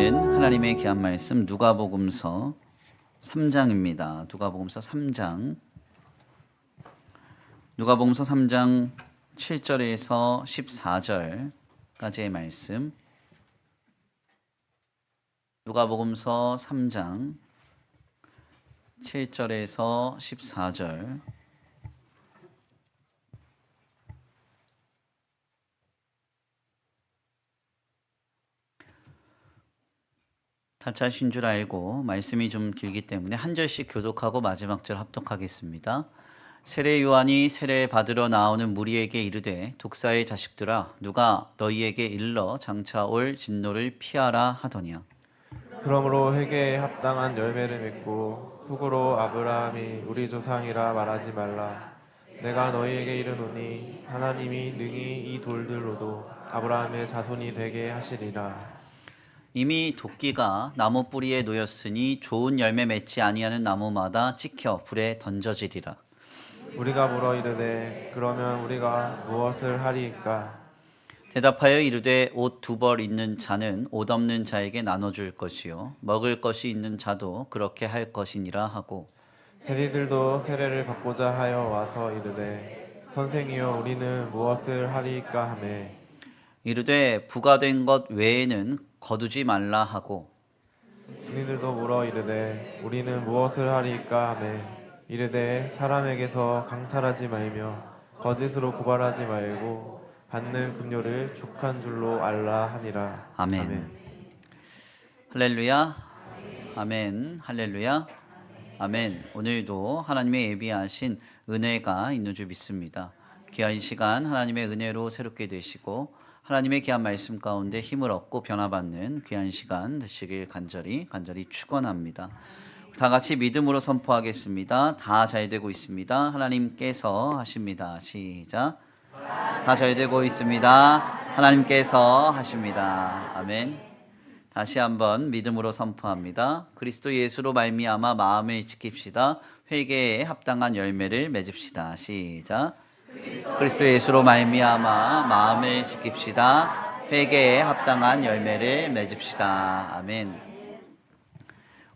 오늘은 하나님의 귀한 말씀 누가복음서 3장입니다. 누가복음서 3장 7절에서 14절까지의 말씀. 누가복음서 3장 7절에서 14절. 같이 하신 줄 알고 말씀이 좀 길기 때문에 한 절씩 교독하고 마지막 절 합독하겠습니다. 세례 요한이 세례 받으러 나오는 무리에게 이르되 독사의 자식들아 누가 너희에게 일러 장차 올 진노를 피하라 하더냐. 그러므로 회개에 합당한 열매를 맺고 속으로 아브라함이 우리 조상이라 말하지 말라. 내가 너희에게 이르노니 하나님이 능히 이 돌들로도 아브라함의 자손이 되게 하시리라. 이미 도끼가 나무 뿌리에 놓였으니 좋은 열매 맺지 아니하는 나무마다 찍혀 불에 던져지리라. 우리가 물어 이르되 그러면 우리가 무엇을 하리이까? 대답하여 이르되 옷 두 벌 있는 자는 옷 없는 자에게 나눠줄 것이요 먹을 것이 있는 자도 그렇게 할 것이니라 하고, 세리들도 세례를 받고자 하여 와서 이르되 선생이여 우리는 무엇을 하리이까 하매 이르되 부과된 것 외에는 거두지 말라 하고, 그들도 물어 이르되 우리는 무엇을 하리이까 하매 이르되 사람에게서 강탈하지 말며 거짓으로 고발하지 말고 받는 급료를 족한 줄로 알라 하니라. 아멘. 할렐루야. 아멘. 할렐루야. 아멘. 오늘도 하나님의 예비하신 은혜가 있는 줄 믿습니다. 귀한 시간 하나님의 은혜로 새롭게 되시고 하나님의 귀한 말씀 가운데 힘을 얻고 변화받는 귀한 시간 되시길 간절히 축원합니다. 다 같이 믿음으로 선포하겠습니다. 다 잘 되고 있습니다. 하나님께서 하십니다. 시작. 다 잘 되고 있습니다. 하나님께서 하십니다. 아멘. 다시 한번 믿음으로 선포합니다. 그리스도 예수로 말미암아 마음을 지킵시다. 회개에 합당한 열매를 맺읍시다. 시작. 그리스도 예수로 말미암아 마음을 지킵시다. 회개에 합당한 열매를 맺읍시다. 아멘.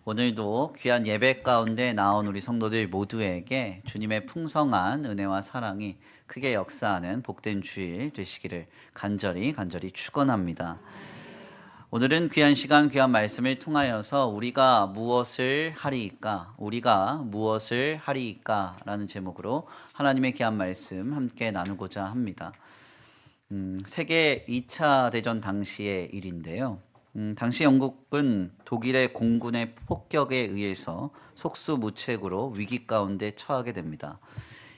오늘도 귀한 예배 가운데 나온 우리 성도들 모두에게 주님의 풍성한 은혜와 사랑이 크게 역사하는 복된 주일 되시기를 간절히 축원합니다. 오늘은 귀한 시간 귀한 말씀을 통하여서 우리가 무엇을 하리이까 라는 제목으로 하나님의 귀한 말씀 함께 나누고자 합니다. 세계 2차 대전 당시의 일인데요. 당시 영국은 독일의 공군의 폭격에 의해서 속수무책으로 위기 가운데 처하게 됩니다.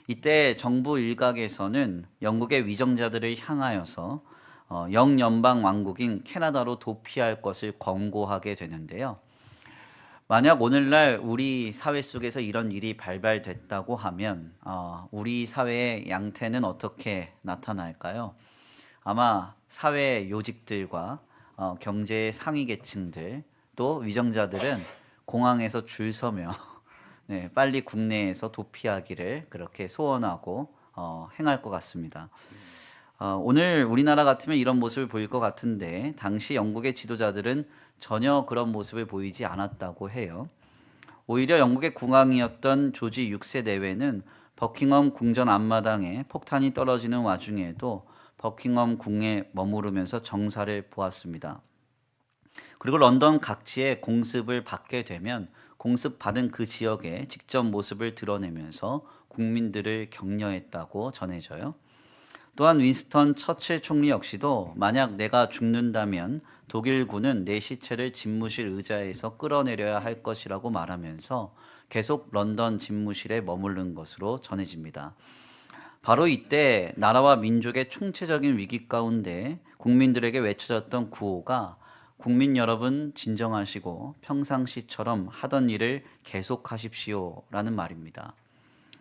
이때 정부 일각에서는 영국의 위정자들을 향하여서 영연방 왕국인 캐나다로 도피할 것을 권고하게 되는데요. 만약 오늘날 우리 사회 속에서 이런 일이 발발됐다고 하면 우리 사회의 양태는 어떻게 나타날까요? 아마 사회 요직들과 경제의 상위 계층들 또 위정자들은 공항에서 줄 서며 네, 빨리 국내에서 도피하기를 그렇게 소원하고 행할 것 같습니다. 오늘 우리나라 같으면 이런 모습을 보일 것 같은데 당시 영국의 지도자들은 전혀 그런 모습을 보이지 않았다고 해요. 오히려 영국의 국왕이었던 조지 6세 내외는 버킹엄 궁전 앞마당에 폭탄이 떨어지는 와중에도 버킹엄 궁에 머무르면서 정사를 보았습니다. 그리고 런던 각지에 공습을 받게 되면 공습받은 그 지역에 직접 모습을 드러내면서 국민들을 격려했다고 전해져요. 또한 윈스턴 처칠 총리 역시도 만약 내가 죽는다면 독일군은 내 시체를 집무실 의자에서 끌어내려야 할 것이라고 말하면서 계속 런던 집무실에 머무른 것으로 전해집니다. 바로 이때 나라와 민족의 총체적인 위기 가운데 국민들에게 외쳐졌던 구호가 국민 여러분 진정하시고 평상시처럼 하던 일을 계속하십시오 라는 말입니다.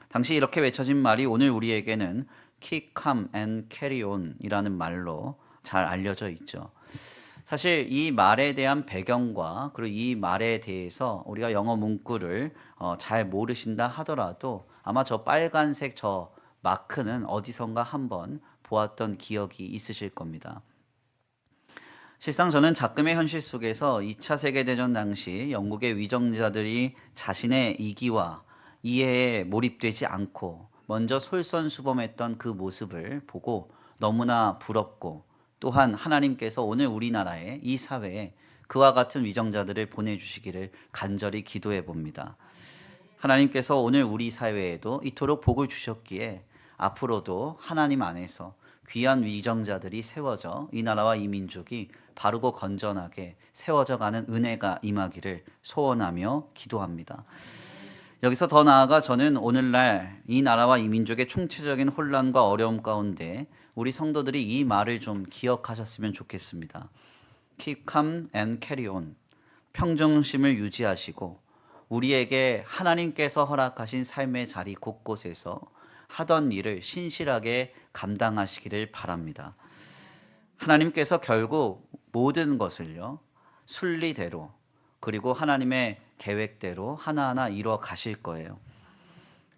당시 이렇게 외쳐진 말이 오늘 우리에게는 Keep calm and carry on 이라는 말로 잘 알려져 있죠. 사실 이 말에 대한 배경과 그리고 이 말에 대해서 우리가 영어 문구를 잘 모르신다 하더라도 아마 저 빨간색 저 마크는 어디선가 한번 보았던 기억이 있으실 겁니다. 실상 저는 작금의 현실 속에서 2차 세계대전 당시 영국의 위정자들이 자신의 이기와 이해에 몰입되지 않고 먼저 솔선수범했던 그 모습을 보고 너무나 부럽고, 또한 하나님께서 오늘 우리나라에, 이 사회에 그와 같은 위정자들을 보내주시기를 간절히 기도해 봅니다. 하나님께서 오늘 우리 사회에도 이토록 복을 주셨기에 앞으로도 하나님 안에서 귀한 위정자들이 세워져 이 나라와 이 민족이 바르고 건전하게 세워져 가는 은혜가 임하기를 소원하며 기도합니다. 여기서 더 나아가 저는 오늘날 이 나라와 이 민족의 총체적인 혼란과 어려움 가운데 우리 성도들이 이 말을 좀 기억하셨으면 좋겠습니다. Keep calm and carry on. 평정심을 유지하시고 우리에게 하나님께서 허락하신 삶의 자리 곳곳에서 하던 일을 신실하게 감당하시기를 바랍니다. 하나님께서 결국 모든 것을요, 순리대로 그리고 하나님의 계획대로 하나하나 이루어 가실 거예요.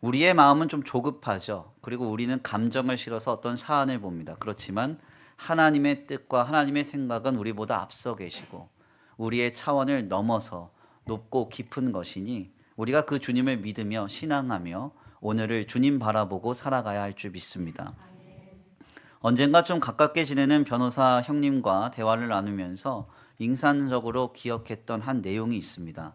우리의 마음은 좀 조급하죠. 그리고 우리는 감정을 실어서 어떤 사안을 봅니다. 그렇지만 하나님의 뜻과 하나님의 생각은 우리보다 앞서 계시고 우리의 차원을 넘어서 높고 깊은 것이니 우리가 그 주님을 믿으며 신앙하며 오늘을 주님 바라보고 살아가야 할 줄 믿습니다. 언젠가 좀 가깝게 지내는 변호사 형님과 대화를 나누면서 인상적으로 기억했던 한 내용이 있습니다.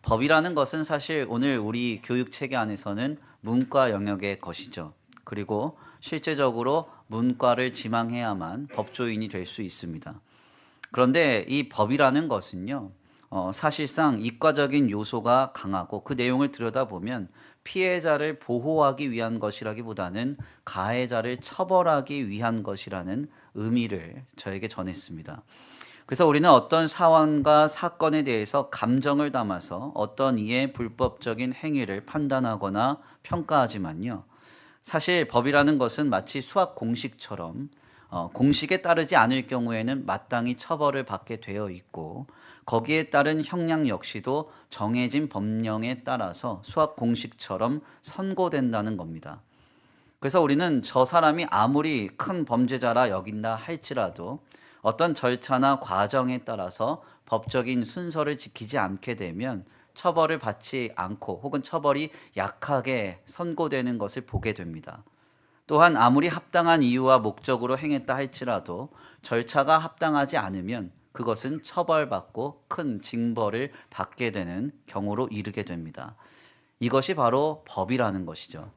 법이라는 것은 사실 오늘 우리 교육 체계 안에서는 문과 영역의 것이죠. 그리고 실제적으로 문과를 지망해야만 법조인이 될 수 있습니다. 그런데 이 법이라는 것은요, 사실상 이과적인 요소가 강하고 그 내용을 들여다보면 피해자를 보호하기 위한 것이라기보다는 가해자를 처벌하기 위한 것이라는 의미를 저에게 전했습니다. 그래서 우리는 어떤 사안과 사건에 대해서 감정을 담아서 어떤 이의 불법적인 행위를 판단하거나 평가하지만요, 사실 법이라는 것은 마치 수학 공식처럼 공식에 따르지 않을 경우에는 마땅히 처벌을 받게 되어 있고, 거기에 따른 형량 역시도 정해진 법령에 따라서 수학 공식처럼 선고된다는 겁니다. 그래서 우리는 저 사람이 아무리 큰 범죄자라 여긴다 할지라도 어떤 절차나 과정에 따라서 법적인 순서를 지키지 않게 되면 처벌을 받지 않고 혹은 처벌이 약하게 선고되는 것을 보게 됩니다. 또한 아무리 합당한 이유와 목적으로 행했다 할지라도 절차가 합당하지 않으면 그것은 처벌받고 큰 징벌을 받게 되는 경우로 이르게 됩니다. 이것이 바로 법이라는 것이죠.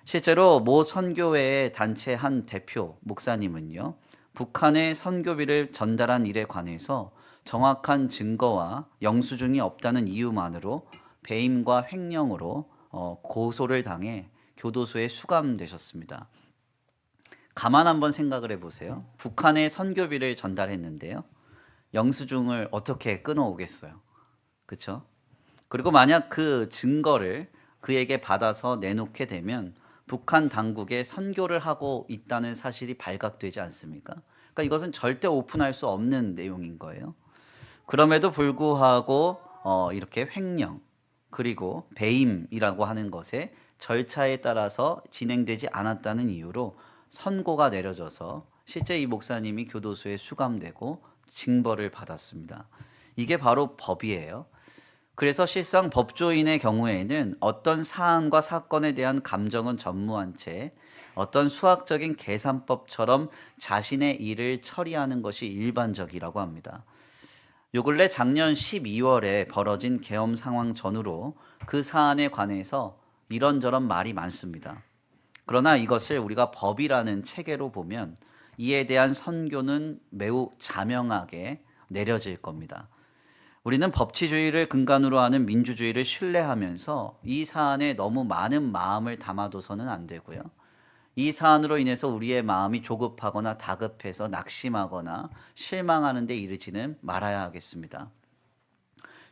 실제로 모 선교회의 단체 한 대표 목사님은요, 북한에 선교비를 전달한 일에 관해서 정확한 증거와 영수증이 없다는 이유만으로 배임과 횡령으로 고소를 당해 교도소에 수감되셨습니다. 가만 한번 생각을 해보세요. 북한에 선교비를 전달했는데요, 영수증을 어떻게 끊어오겠어요? 그렇죠? 그리고 만약 그 증거를 그에게 받아서 내놓게 되면 북한 당국에 선교를 하고 있다는 사실이 발각되지 않습니까? 그러니까 이것은 절대 오픈할 수 없는 내용인 거예요. 그럼에도 불구하고 이렇게 횡령 그리고 배임이라고 하는 것에 절차에 따라서 진행되지 않았다는 이유로 선고가 내려져서 실제 이 목사님이 교도소에 수감되고 징벌을 받았습니다. 이게 바로 법이에요. 그래서 실상 법조인의 경우에는 어떤 사안과 사건에 대한 감정은 전무한 채 어떤 수학적인 계산법처럼 자신의 일을 처리하는 것이 일반적이라고 합니다. 요 근래 작년 12월에 벌어진 계엄 상황 전후로 그 사안에 관해서 이런저런 말이 많습니다. 그러나 이것을 우리가 법이라는 체계로 보면 이에 대한 선교는 매우 자명하게 내려질 겁니다. 우리는 법치주의를 근간으로 하는 민주주의를 신뢰하면서 이 사안에 너무 많은 마음을 담아둬서는 안 되고요. 이 사안으로 인해서 우리의 마음이 조급하거나 다급해서 낙심하거나 실망하는 데 이르지는 말아야 하겠습니다.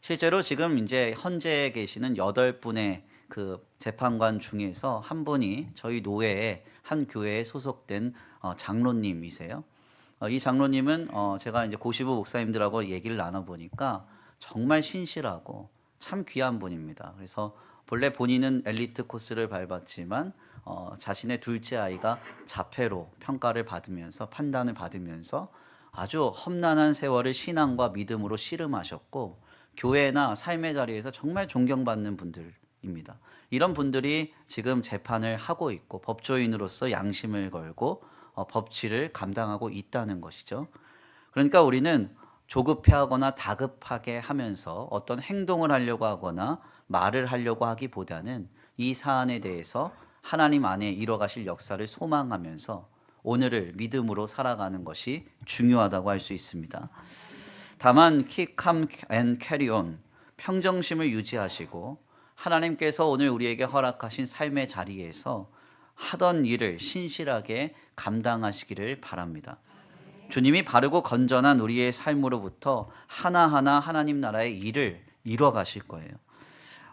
실제로 지금 이제 현재에 계시는 8분의 그 재판관 중에서 한 분이 저희 노회의 한 교회에 소속된 장로님이세요. 이 장로님은 제가 이제 고시부 목사님들하고 얘기를 나눠보니까 정말 신실하고 참 귀한 분입니다. 그래서 본래 본인은 엘리트 코스를 밟았지만 자신의 둘째 아이가 자폐로 평가를 받으면서 판단을 받으면서 아주 험난한 세월을 신앙과 믿음으로 씨름하셨고 교회나 삶의 자리에서 정말 존경받는 분들입니다. 이런 분들이 지금 재판을 하고 있고 법조인으로서 양심을 걸고 법치를 감당하고 있다는 것이죠. 그러니까 우리는 조급해하거나 다급하게 하면서 어떤 행동을 하려고 하거나 말을 하려고 하기보다는 이 사안에 대해서 하나님 안에 이뤄가실 역사를 소망하면서 오늘을 믿음으로 살아가는 것이 중요하다고 할 수 있습니다. 다만 keep calm and carry on, 평정심을 유지하시고 하나님께서 오늘 우리에게 허락하신 삶의 자리에서 하던 일을 신실하게 감당하시기를 바랍니다. 주님이 바르고 건전한 우리의 삶으로부터 하나하나 하나님 나라의 일을 이뤄 가실 거예요.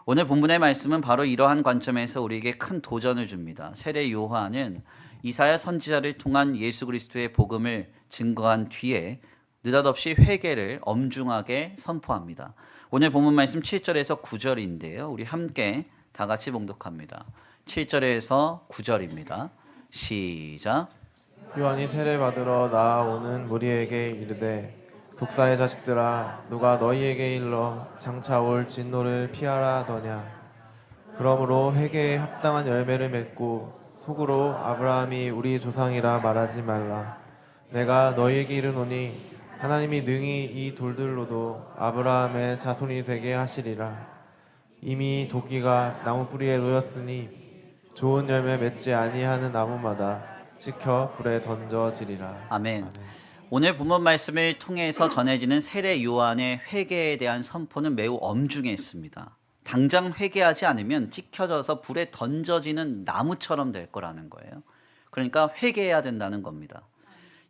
오늘 본문의 말씀은 바로 이러한 관점에서 우리에게 큰 도전을 줍니다. 세례 요한은 이사야 선지자를 통한 예수 그리스도의 복음을 증거한 뒤에 느닷없이 회개를 엄중하게 선포합니다. 오늘 본문 말씀 7절에서 9절인데요. 우리 함께 다 같이 봉독합니다. 7절에서 9절입니다. 시작. 요한이 세례 받으러 나아오는 무리에게 이르되 독사의 자식들아 누가 너희에게 일러 장차 올 진노를 피하라 하더냐. 그러므로 회개에 합당한 열매를 맺고 속으로 아브라함이 우리 조상이라 말하지 말라. 내가 너희에게 이르노니 하나님이 능히 이 돌들로도 아브라함의 자손이 되게 하시리라. 이미 도끼가 나무 뿌리에 놓였으니 좋은 열매 맺지 아니하는 나무마다 찍혀 불에 던져지리라. 아멘. 오늘 본문 말씀을 통해서 전해지는 세례 요한의 회개에 대한 선포는 매우 엄중했습니다. 당장 회개하지 않으면 찍혀져서 불에 던져지는 나무처럼 될 거라는 거예요. 그러니까 회개해야 된다는 겁니다.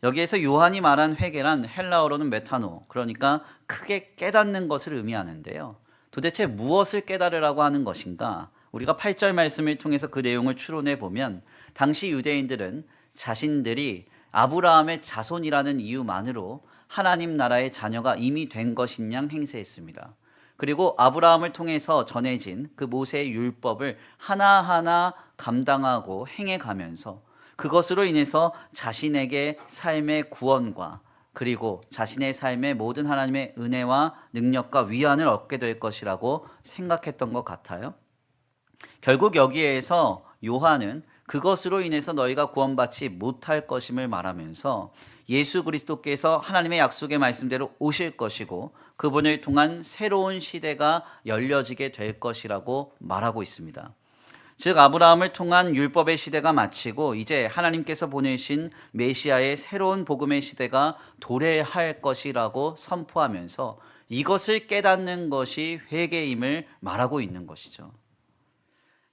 여기에서 요한이 말한 회개란 헬라어로는 메타노, 그러니까 크게 깨닫는 것을 의미하는데요. 도대체 무엇을 깨달으라고 하는 것인가? 우리가 8절 말씀을 통해서 그 내용을 추론해 보면 당시 유대인들은 자신들이 아브라함의 자손이라는 이유만으로 하나님 나라의 자녀가 이미 된 것인 양 행세했습니다. 그리고 아브라함을 통해서 전해진 그 모세의 율법을 하나하나 감당하고 행해가면서 그것으로 인해서 자신에게 삶의 구원과 그리고 자신의 삶의 모든 하나님의 은혜와 능력과 위안을 얻게 될 것이라고 생각했던 것 같아요. 결국 여기에서 요한은 그것으로 인해서 너희가 구원받지 못할 것임을 말하면서 예수 그리스도께서 하나님의 약속의 말씀대로 오실 것이고 그분을 통한 새로운 시대가 열려지게 될 것이라고 말하고 있습니다. 즉 아브라함을 통한 율법의 시대가 마치고 이제 하나님께서 보내신 메시아의 새로운 복음의 시대가 도래할 것이라고 선포하면서 이것을 깨닫는 것이 회개임을 말하고 있는 것이죠.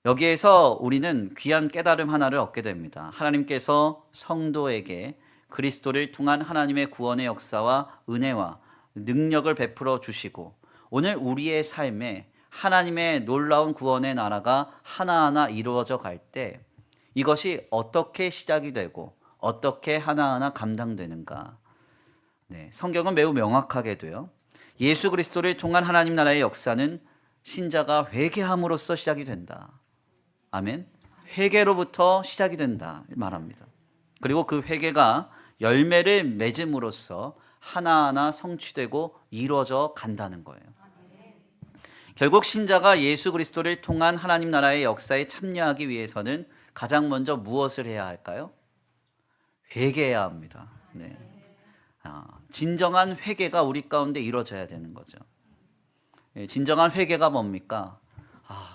여기에서 우리는 귀한 깨달음 하나를 얻게 됩니다. 하나님께서 성도에게 그리스도를 통한 하나님의 구원의 역사와 은혜와 능력을 베풀어 주시고 오늘 우리의 삶에 하나님의 놀라운 구원의 나라가 하나하나 이루어져 갈 때 이것이 어떻게 시작이 되고 어떻게 하나하나 감당되는가. 성경은 매우 명확하게도요. 예수 그리스도를 통한 하나님 나라의 역사는 신자가 회개함으로써 시작이 된다. 아멘. 회개로부터 시작이 된다 말합니다. 그리고 그 회개가 열매를 맺음으로써 하나하나 성취되고 이루어져 간다는 거예요. 결국 신자가 예수 그리스도를 통한 하나님 나라의 역사에 참여하기 위해서는 가장 먼저 무엇을 해야 할까요? 회개해야 합니다. 진정한 회개가 우리 가운데 이루어져야 되는 거죠. 진정한 회개가 뭡니까?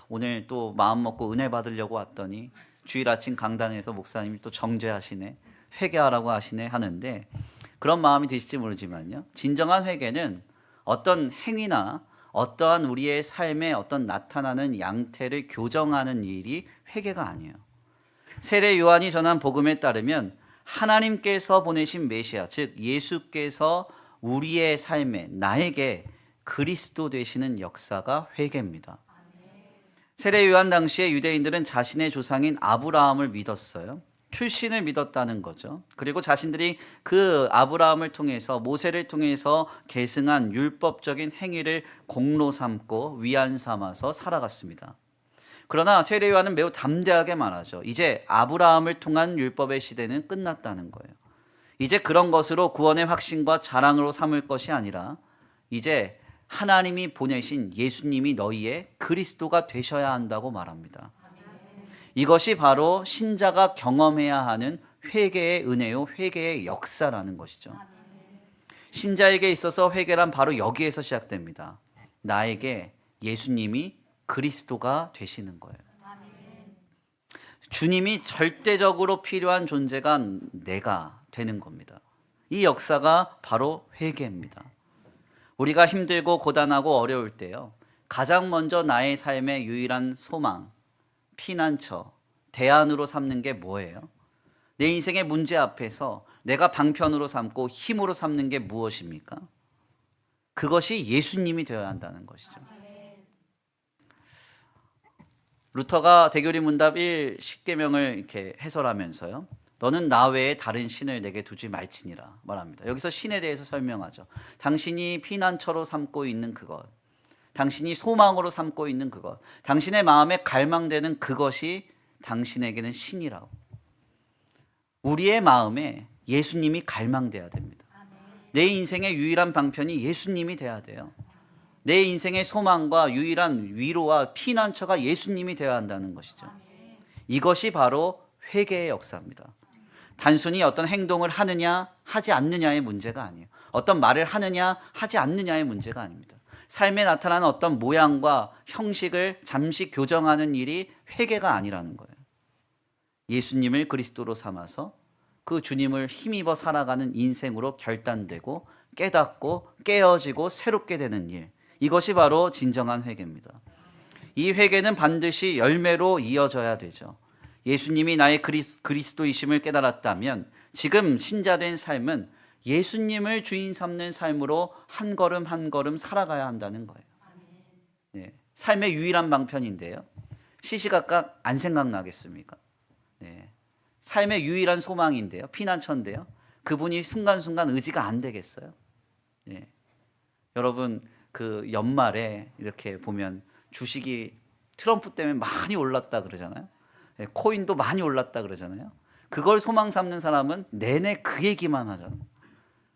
오늘 또 마음 먹고 은혜 받으려고 왔더니 주일 아침 강단에서 목사님이 또 정죄하시네, 회개하라고 하시네 하는데 그런 마음이 드실지 모르지만요. 진정한 회개는 어떤 행위나 어떠한 우리의 삶에 어떤 나타나는 양태를 교정하는 일이 회개가 아니에요. 세례 요한이 전한 복음에 따르면 하나님께서 보내신 메시아, 즉 예수께서 우리의 삶에 나에게 그리스도 되시는 역사가 회개입니다. 세례 요한 당시에 유대인들은 자신의 조상인 아브라함을 믿었어요. 출신을 믿었다는 거죠. 그리고 자신들이 그 아브라함을 통해서 모세를 통해서 계승한 율법적인 행위를 공로 삼고 위안 삼아서 살아갔습니다. 그러나 세례 요한은 매우 담대하게 말하죠. 이제 아브라함을 통한 율법의 시대는 끝났다는 거예요. 이제 그런 것으로 구원의 확신과 자랑으로 삼을 것이 아니라 이제 하나님이 보내신 예수님이 너희의 그리스도가 되셔야 한다고 말합니다. 이것이 바로 신자가 경험해야 하는 회개의 은혜요, 회개의 역사라는 것이죠. 신자에게 있어서 회개란 바로 여기에서 시작됩니다. 나에게 예수님이 그리스도가 되시는 거예요. 주님이 절대적으로 필요한 존재가 내가 되는 겁니다. 이 역사가 바로 회개입니다. 우리가 힘들고 고단하고 어려울 때요, 가장 먼저 나의 삶의 유일한 소망, 피난처, 대안으로 삼는 게 뭐예요? 내 인생의 문제 앞에서 내가 방편으로 삼고 힘으로 삼는 게 무엇입니까? 그것이 예수님이 되어야 한다는 것이죠. 루터가 대교리 문답 1 10계명을 이렇게 해설하면서요, 너는 나 외에 다른 신을 내게 두지 말지니라 말합니다. 여기서 신에 대해서 설명하죠. 당신이 피난처로 삼고 있는 그것, 당신이 소망으로 삼고 있는 그것, 당신의 마음에 갈망되는 그것이 당신에게는 신이라고. 우리의 마음에 예수님이 갈망돼야 됩니다. 내 인생의 유일한 방편이 예수님이 돼야 돼요. 내 인생의 소망과 유일한 위로와 피난처가 예수님이 되어야 한다는 것이죠. 이것이 바로 회개의 역사입니다. 단순히 어떤 행동을 하느냐 하지 않느냐의 문제가 아니에요. 어떤 말을 하느냐 하지 않느냐의 문제가 아닙니다. 삶에 나타나는 어떤 모양과 형식을 잠시 교정하는 일이 회개가 아니라는 거예요. 예수님을 그리스도로 삼아서 그 주님을 힘입어 살아가는 인생으로 결단되고 깨닫고 깨어지고 새롭게 되는 일, 이것이 바로 진정한 회개입니다. 이 회개는 반드시 열매로 이어져야 되죠. 예수님이 나의 그리스도이심을 깨달았다면 지금 신자된 삶은 예수님을 주인 삼는 삶으로 한 걸음 한 걸음 살아가야 한다는 거예요. 네, 삶의 유일한 방편인데요, 시시각각 안 생각나겠습니까? 네, 삶의 유일한 소망인데요, 피난처인데요, 그분이 순간순간 의지가 안 되겠어요? 네, 여러분 그 연말에 이렇게 보면 주식이 트럼프 때문에 많이 올랐다 그러잖아요. 네, 코인도 많이 올랐다 그러잖아요. 그걸 소망 삼는 사람은 내내 그 얘기만 하잖아요.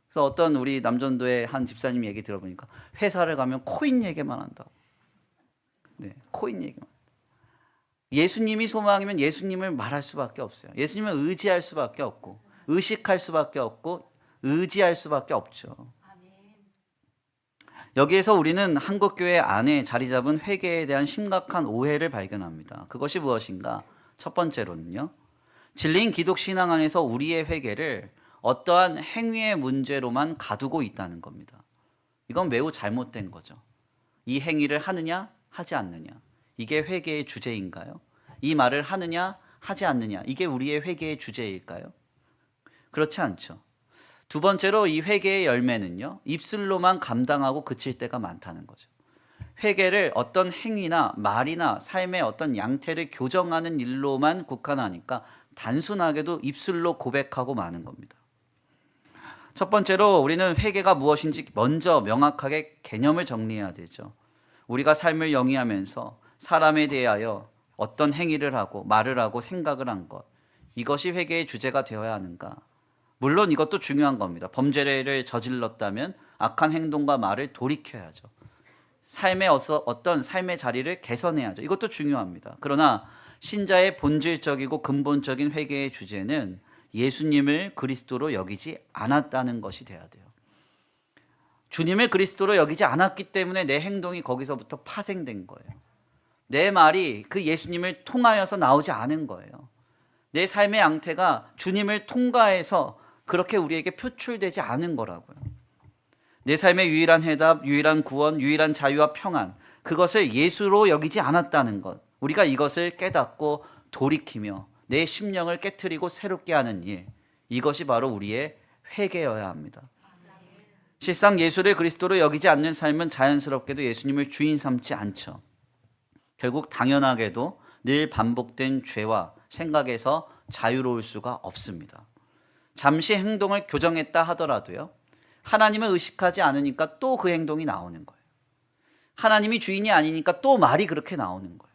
그래서 어떤 우리 남전도의 한 집사님 얘기 들어보니까 회사를 가면 코인 얘기만 한다고. 네, 코인 얘기만. 예수님이 소망이면 예수님을 말할 수밖에 없어요. 예수님을 의지할 수밖에 없고 의식할 수밖에 없고 의지할 수밖에 없죠. 여기에서 우리는 한국교회 안에 자리 잡은 회개에 대한 심각한 오해를 발견합니다. 그것이 무엇인가? 첫 번째로는요, 진리인 기독신앙 안에서 우리의 회개를 어떠한 행위의 문제로만 가두고 있다는 겁니다. 이건 매우 잘못된 거죠. 이 행위를 하느냐 하지 않느냐, 이게 회개의 주제인가요? 이 말을 하느냐 하지 않느냐, 이게 우리의 회개의 주제일까요? 그렇지 않죠. 두 번째로 이 회개의 열매는요, 입술로만 감당하고 그칠 때가 많다는 거죠. 회개를 어떤 행위나 말이나 삶의 어떤 양태를 교정하는 일로만 국한하니까 단순하게도 입술로 고백하고 마는 겁니다. 첫 번째로 우리는 회개가 무엇인지 먼저 명확하게 개념을 정리해야 되죠. 우리가 삶을 영위하면서 사람에 대하여 어떤 행위를 하고 말을 하고 생각을 한 것, 이것이 회개의 주제가 되어야 하는가? 물론 이것도 중요한 겁니다. 범죄를 저질렀다면 악한 행동과 말을 돌이켜야죠. 삶의 어떤 삶의 자리를 개선해야죠. 이것도 중요합니다. 그러나 신자의 본질적이고 근본적인 회개의 주제는 예수님을 그리스도로 여기지 않았다는 것이 돼야 돼요. 주님을 그리스도로 여기지 않았기 때문에 내 행동이 거기서부터 파생된 거예요. 내 말이 그 예수님을 통하여서 나오지 않은 거예요. 내 삶의 양태가 주님을 통과해서 그렇게 우리에게 표출되지 않은 거라고요. 내 삶의 유일한 해답, 유일한 구원, 유일한 자유와 평안, 그것을 예수로 여기지 않았다는 것, 우리가 이것을 깨닫고 돌이키며 내 심령을 깨트리고 새롭게 하는 일, 이것이 바로 우리의 회개여야 합니다. 실상 예수를 그리스도로 여기지 않는 삶은 자연스럽게도 예수님을 주인 삼지 않죠. 결국 당연하게도 늘 반복된 죄와 생각에서 자유로울 수가 없습니다. 잠시 행동을 교정했다 하더라도요, 하나님을 의식하지 않으니까 또 그 행동이 나오는 거예요. 하나님이 주인이 아니니까 또 말이 그렇게 나오는 거예요.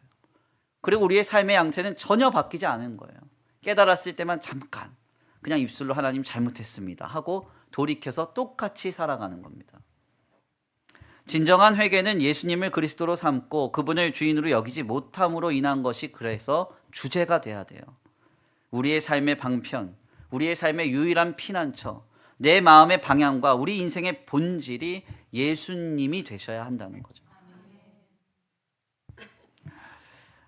그리고 우리의 삶의 양태는 전혀 바뀌지 않은 거예요. 깨달았을 때만 잠깐, 그냥 입술로 하나님 잘못했습니다 하고 돌이켜서 똑같이 살아가는 겁니다. 진정한 회개는 예수님을 그리스도로 삼고 그분을 주인으로 여기지 못함으로 인한 것이 그래서 주제가 돼야 돼요. 우리의 삶의 방편, 우리의 삶의 유일한 피난처, 내 마음의 방향과 우리 인생의 본질이 예수님이 되셔야 한다는 거죠.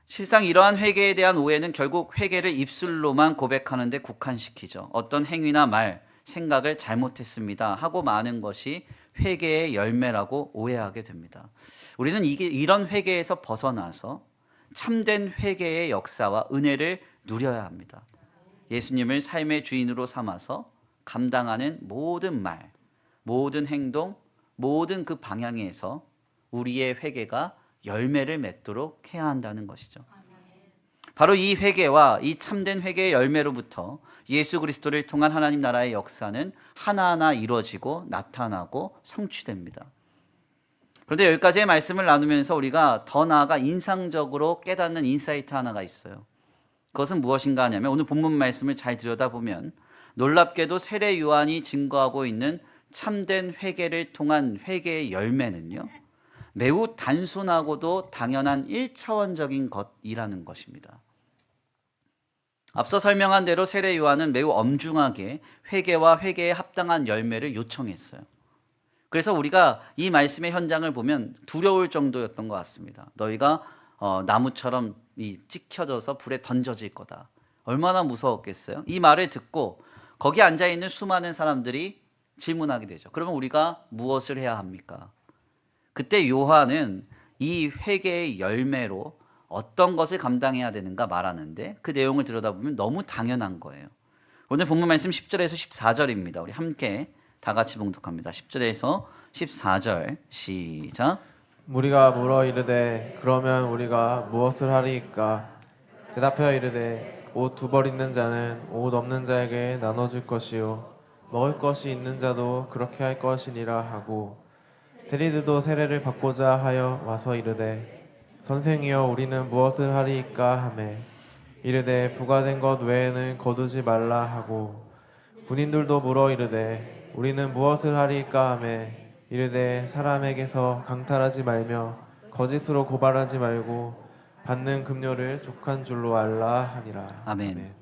실상 이러한 회개에 대한 오해는 결국 회개를 입술로만 고백하는 데 국한시키죠. 어떤 행위나 말, 생각을 잘못했습니다 하고 마는 것이 회개의 열매라고 오해하게 됩니다. 우리는 이런 회개에서 벗어나서 참된 회개의 역사와 은혜를 누려야 합니다. 예수님을 삶의 주인으로 삼아서 감당하는 모든 말, 모든 행동, 모든 그 방향에서 우리의 회개가 열매를 맺도록 해야 한다는 것이죠. 바로 이 회개와 이 참된 회개의 열매로부터 예수 그리스도를 통한 하나님 나라의 역사는 하나하나 이루어지고 나타나고 성취됩니다. 그런데 여기까지의 말씀을 나누면서 우리가 더 나아가 인상적으로 깨닫는 인사이트 하나가 있어요. 그것은 무엇인가 하냐면 오늘 본문 말씀을 잘 들여다보면 놀랍게도 세례 요한이 증거하고 있는 참된 회개를 통한 회개의 열매는요, 매우 단순하고도 당연한 1차원적인 것이라는 것입니다. 앞서 설명한 대로 세례 요한은 매우 엄중하게 회개와 회개에 합당한 열매를 요청했어요. 그래서 우리가 이 말씀의 현장을 보면 두려울 정도였던 것 같습니다. 너희가 나무처럼 찍혀져서 불에 던져질 거다. 얼마나 무서웠겠어요? 이 말을 듣고 거기 앉아있는 수많은 사람들이 질문하게 되죠. 그러면 우리가 무엇을 해야 합니까? 그때 요한은 이 회개의 열매로 어떤 것을 감당해야 되는가 말하는데 그 내용을 들여다보면 너무 당연한 거예요. 오늘 본문 말씀 10절에서 14절입니다. 우리 함께 다 같이 봉독합니다. 10절에서 14절 시작. 무리가 물어 이르되 그러면 우리가 무엇을 하리이까? 대답하여 이르되 옷 두 벌 있는 자는 옷 없는 자에게 나눠줄 것이요 먹을 것이 있는 자도 그렇게 할 것이니라 하고 세리들도 세례를 받고자 하여 와서 이르되 선생이여 우리는 무엇을 하리이까 하매 이르되 부과된 것 외에는 거두지 말라 하고 군인들도 물어 이르되 우리는 무엇을 하리이까 하매 이르되 사람에게서 강탈하지 말며 거짓으로 고발하지 말고 받는 급료를 족한 줄로 알라 하니라. 아멘.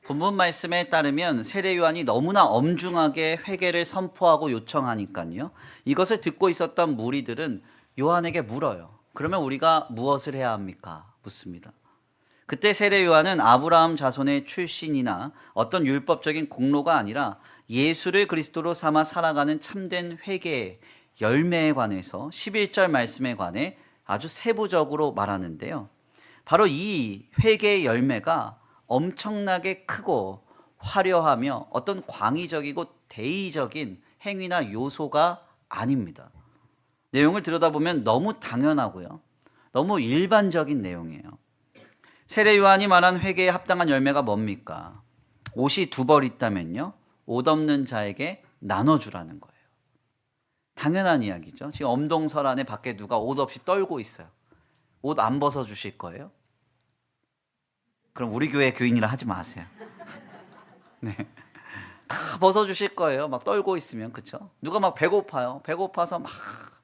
본문 말씀에 따르면 세례 요한이 너무나 엄중하게 회개를 선포하고 요청하니까요, 이것을 듣고 있었던 무리들은 요한에게 물어요. 그러면 우리가 무엇을 해야 합니까? 묻습니다. 그때 세례 요한은 아브라함 자손의 출신이나 어떤 율법적인 공로가 아니라 예수를 그리스도로 삼아 살아가는 참된 회개의 열매에 관해서 11절 말씀에 관해 아주 세부적으로 말하는데요. 바로 이 회개의 열매가 엄청나게 크고 화려하며 어떤 광의적이고 대의적인 행위나 요소가 아닙니다. 내용을 들여다보면 너무 당연하고요, 너무 일반적인 내용이에요. 세례 요한이 말한 회개에 합당한 열매가 뭡니까? 옷이 두 벌 있다면요, 옷 없는 자에게 나눠주라는 거예요. 당연한 이야기죠. 지금 엄동설안에 밖에 누가 옷 없이 떨고 있어요. 옷 안 벗어주실 거예요? 그럼 우리 교회 교인이라 하지 마세요. 네, 다 벗어주실 거예요. 막 떨고 있으면. 그렇죠? 누가 막 배고파요. 배고파서 막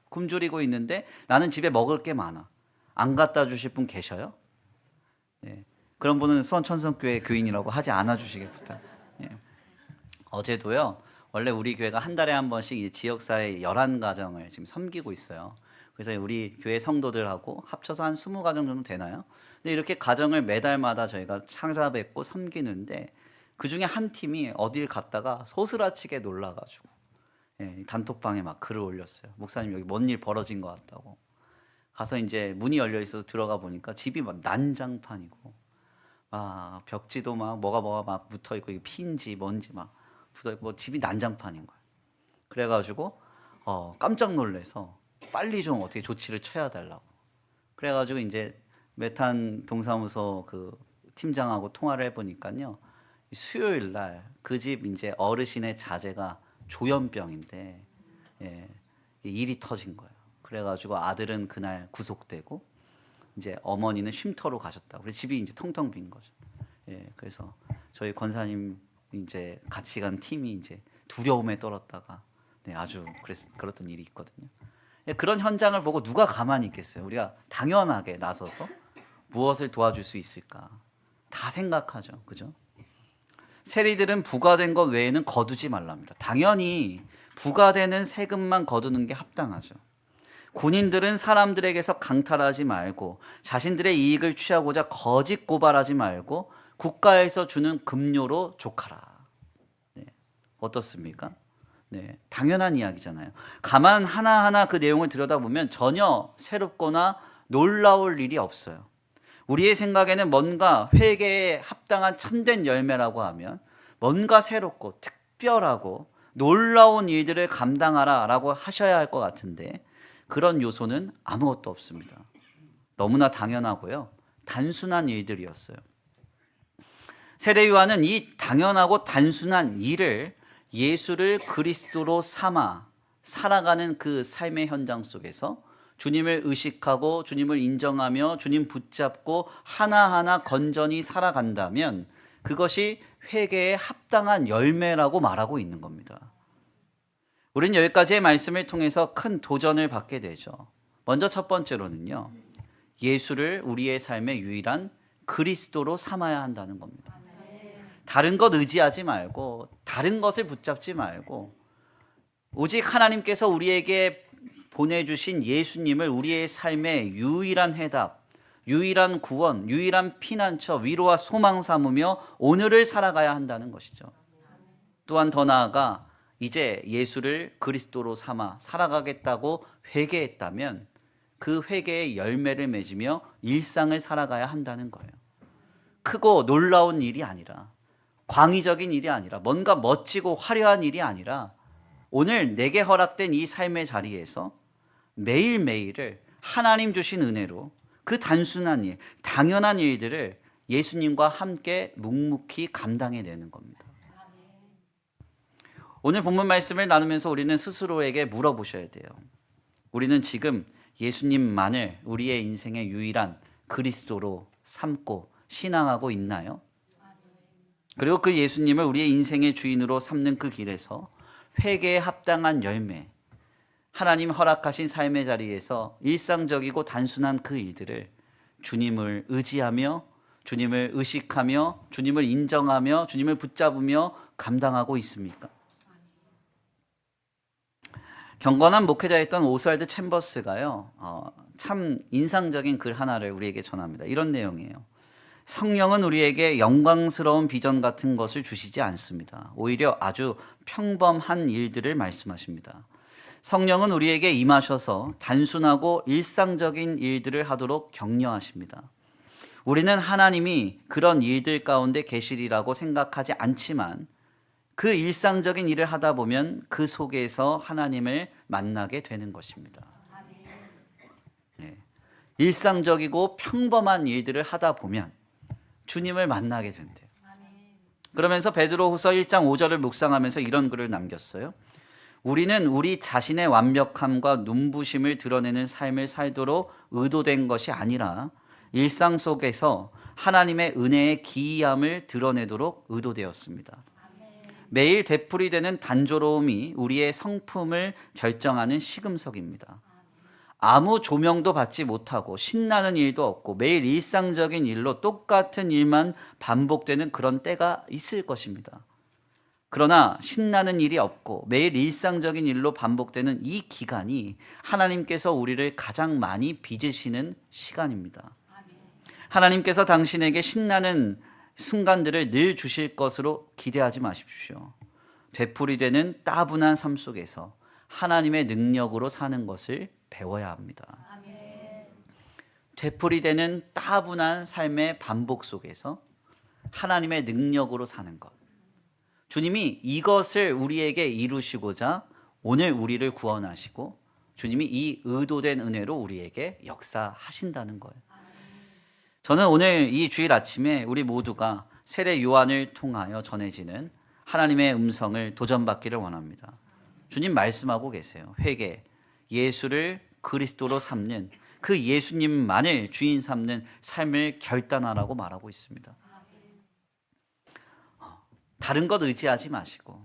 굶주리고 있는데 나는 집에 먹을 게 많아. 안 갖다 주실 분 계셔요? 네, 그런 분은 수원천성교회 교인이라고 하지 않아 주시길 부탁. 네. 어제도요, 원래 우리 교회가 한 달에 한 번씩 지역사회 11가정을 지금 섬기고 있어요. 그래서 우리 교회 성도들하고 합쳐서 한 20가정 정도 되나요? 근데 이렇게 가정을 매달마다 저희가 찾아뵙고 섬기는데 그중에 한 팀이 어딜 갔다가 소스라치게 놀라가지고 단톡방에 막 글을 올렸어요. 목사님 여기 뭔 일 벌어진 것 같다고. 가서 이제 문이 열려 있어서 들어가 보니까 집이 막 난장판이고 벽지도 막 뭐가 막 붙어 있고 피인지 뭔지 막 붙어 있고 집이 난장판인 거예요. 그래가지고 깜짝 놀래서 빨리 좀 어떻게 조치를 취해야 달라고. 그래가지고 이제 메탄 동사무소 그 팀장하고 통화를 해보니까요, 수요일 날 그 집 이제 어르신의 자제가 조현병인데 일이 터진 거예요. 그래가지고 아들은 그날 구속되고 이제 어머니는 쉼터로 가셨다고. 그래서 집이 이제 텅텅 빈 거죠. 그래서 저희 권사님 이제 같이 간 팀이 이제 두려움에 떨었다가 아주 그랬던 일이 있거든요. 그런 현장을 보고 누가 가만히 있겠어요? 우리가 당연하게 나서서 무엇을 도와줄 수 있을까? 다 생각하죠. 그죠? 세리들은 부과된 것 외에는 거두지 말랍니다. 당연히 부과되는 세금만 거두는 게 합당하죠. 군인들은 사람들에게서 강탈하지 말고 자신들의 이익을 취하고자 거짓 고발하지 말고 국가에서 주는 급료로 족하라. 어떻습니까? 당연한 이야기잖아요. 가만 하나하나 그 내용을 들여다보면 전혀 새롭거나 놀라울 일이 없어요. 우리의 생각에는 뭔가 회개에 합당한 참된 열매라고 하면 뭔가 새롭고 특별하고 놀라운 일들을 감당하라 라고 하셔야 할 것 같은데 그런 요소는 아무것도 없습니다. 너무나 당연하고요. 단순한 일들이었어요. 세례 요한은 이 당연하고 단순한 일을 예수를 그리스도로 삼아 살아가는 그 삶의 현장 속에서 주님을 의식하고 주님을 인정하며 주님 붙잡고 하나하나 건전히 살아간다면 그것이 회개에 합당한 열매라고 말하고 있는 겁니다. 우리는 여기까지의 말씀을 통해서 큰 도전을 받게 되죠. 먼저 첫 번째로는요. 예수를 우리의 삶의 유일한 그리스도로 삼아야 한다는 겁니다. 다른 것 의지하지 말고 다른 것을 붙잡지 말고 오직 하나님께서 우리에게 보내주신 예수님을 우리의 삶의 유일한 해답, 유일한 구원, 유일한 피난처, 위로와 소망 삼으며 오늘을 살아가야 한다는 것이죠. 또한 더 나아가 이제 예수를 그리스도로 삼아 살아가겠다고 회개했다면 그 회개의 열매를 맺으며 일상을 살아가야 한다는 거예요. 크고 놀라운 일이 아니라 광의적인 일이 아니라 뭔가 멋지고 화려한 일이 아니라 오늘 내게 허락된 이 삶의 자리에서 매일매일을 하나님 주신 은혜로 그 단순한 일, 당연한 일들을 예수님과 함께 묵묵히 감당해내는 겁니다. 오늘 본문 말씀을 나누면서 우리는 스스로에게 물어보셔야 돼요. 우리는 지금 예수님만을 우리의 인생의 유일한 그리스도로 삼고 신앙하고 있나요? 그리고 그 예수님을 우리의 인생의 주인으로 삼는 그 길에서 회개에 합당한 열매, 하나님 허락하신 삶의 자리에서 일상적이고 단순한 그 일들을 주님을 의지하며 주님을 의식하며 주님을 인정하며 주님을 붙잡으며 감당하고 있습니까? 경건한 목회자였던 오스왈드 챔버스가요, 참 인상적인 글 하나를 우리에게 전합니다. 이런 내용이에요. 성령은 우리에게 영광스러운 비전 같은 것을 주시지 않습니다. 오히려 아주 평범한 일들을 말씀하십니다. 성령은 우리에게 임하셔서 단순하고 일상적인 일들을 하도록 격려하십니다. 우리는 하나님이 그런 일들 가운데 계시리라고 생각하지 않지만 그 일상적인 일을 하다 보면 그 속에서 하나님을 만나게 되는 것입니다. 일상적이고 평범한 일들을 하다 보면 주님을 만나게 된대요. 그러면서 베드로후서 1장 5절을 묵상하면서 이런 글을 남겼어요. 우리는 우리 자신의 완벽함과 눈부심을 드러내는 삶을 살도록 의도된 것이 아니라 일상 속에서 하나님의 은혜의 기이함을 드러내도록 의도되었습니다. 매일 되풀이되는 단조로움이 우리의 성품을 결정하는 시금석입니다. 아무 조명도 받지 못하고 신나는 일도 없고 매일 일상적인 일로 똑같은 일만 반복되는 그런 때가 있을 것입니다. 그러나 신나는 일이 없고 매일 일상적인 일로 반복되는 이 기간이 하나님께서 우리를 가장 많이 빚으시는 시간입니다. 하나님께서 당신에게 신나는 순간들을 늘 주실 것으로 기대하지 마십시오. 되풀이되는 따분한 삶 속에서 하나님의 능력으로 사는 것을 배워야 합니다. 되풀이되는 따분한 삶의 반복 속에서 하나님의 능력으로 사는 것. 주님이 이것을 우리에게 이루시고자 오늘 우리를 구원하시고 주님이 이 의도된 은혜로 우리에게 역사하신다는 거예요. 저는 오늘 이 주일 아침에 우리 모두가 세례 요한을 통하여 전해지는 하나님의 음성을 도전받기를 원합니다. 주님 말씀하고 계세요. 회개, 예수를 그리스도로 삼는 그 예수님만을 주인 삼는 삶을 결단하라고 말하고 있습니다. 다른 것 의지하지 마시고,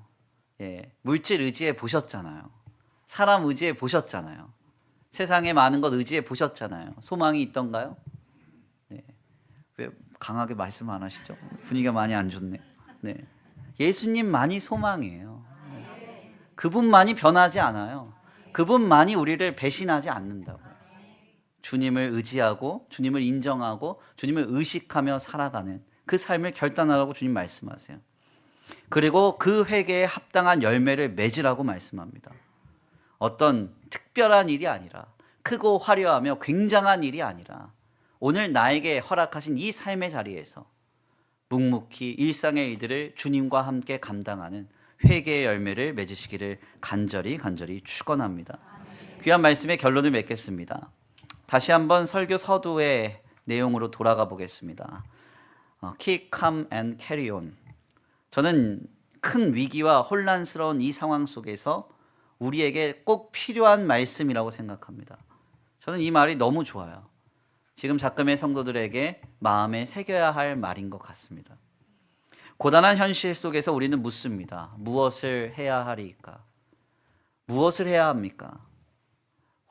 물질 의지해 보셨잖아요. 사람 의지해 보셨잖아요. 세상에 많은 것 의지해 보셨잖아요. 소망이 있던가요? 왜 강하게 말씀 안 하시죠? 분위기가 많이 안 좋네. 예수님만이 소망이에요. 그분만이 변하지 않아요. 그분만이 우리를 배신하지 않는다고요. 주님을 의지하고 주님을 인정하고 주님을 의식하며 살아가는 그 삶을 결단하라고 주님 말씀하세요. 그리고 그 회개에 합당한 열매를 맺으라고 말씀합니다. 어떤 특별한 일이 아니라, 크고 화려하며 굉장한 일이 아니라, 오늘 나에게 허락하신 이 삶의 자리에서 묵묵히 일상의 일들을 주님과 함께 감당하는 회개의 열매를 맺으시기를 간절히 축원합니다. 귀한 말씀의 결론을 맺겠습니다. 다시 한번 설교 서두의 내용으로 돌아가 보겠습니다. Keep calm and carry on. 저는 큰 위기와 혼란스러운 이 상황 속에서 우리에게 꼭 필요한 말씀이라고 생각합니다. 저는 이 말이 너무 좋아요. 지금 작금의 성도들에게 마음에 새겨야 할 말인 것 같습니다. 고단한 현실 속에서 우리는 묻습니다. 무엇을 해야 하리까? 무엇을 해야 합니까?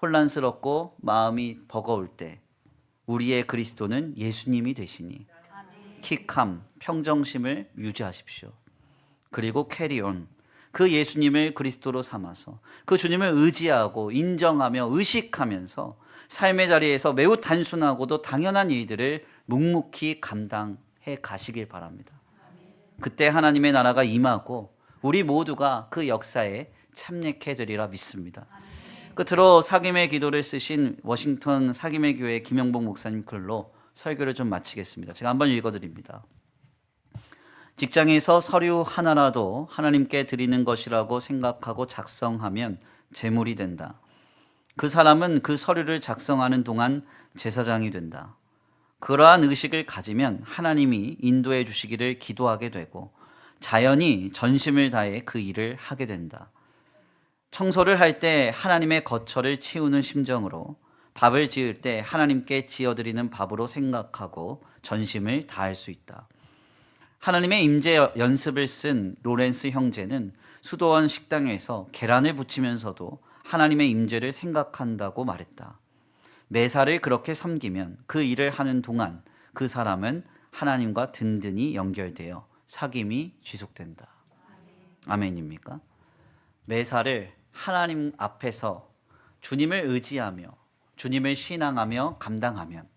혼란스럽고 마음이 버거울 때 우리의 그리스도는 예수님이 되시니 킥함, 평정심을 유지하십시오. 그리고 캐리온, 그 예수님을 그리스도로 삼아서 그 주님을 의지하고 인정하며 의식하면서 삶의 자리에서 매우 단순하고도 당연한 일들을 묵묵히 감당해 가시길 바랍니다. 그때 하나님의 나라가 임하고 우리 모두가 그 역사에 참여케 되리라 믿습니다. 끝으로 사김의 기도를 쓰신 워싱턴 사김의 교회 김영복 목사님 글로 설교를 좀 마치겠습니다. 제가 한번 읽어드립니다. 직장에서 서류 하나라도 하나님께 드리는 것이라고 생각하고 작성하면 재물이 된다. 그 사람은 그 서류를 작성하는 동안 제사장이 된다. 그러한 의식을 가지면 하나님이 인도해 주시기를 기도하게 되고 자연히 전심을 다해 그 일을 하게 된다. 청소를 할 때 하나님의 거처를 치우는 심정으로, 밥을 지을 때 하나님께 지어드리는 밥으로 생각하고 전심을 다할 수 있다. 하나님의 임재 연습을 쓴 로렌스 형제는 수도원 식당에서 계란을 부치면서도 하나님의 임재를 생각한다고 말했다. 매사를 그렇게 섬기면 그 일을 하는 동안 그 사람은 하나님과 든든히 연결되어 사귐이 지속된다. 아멘입니까? 매사를 하나님 앞에서 주님을 의지하며 주님을 신앙하며 감당하면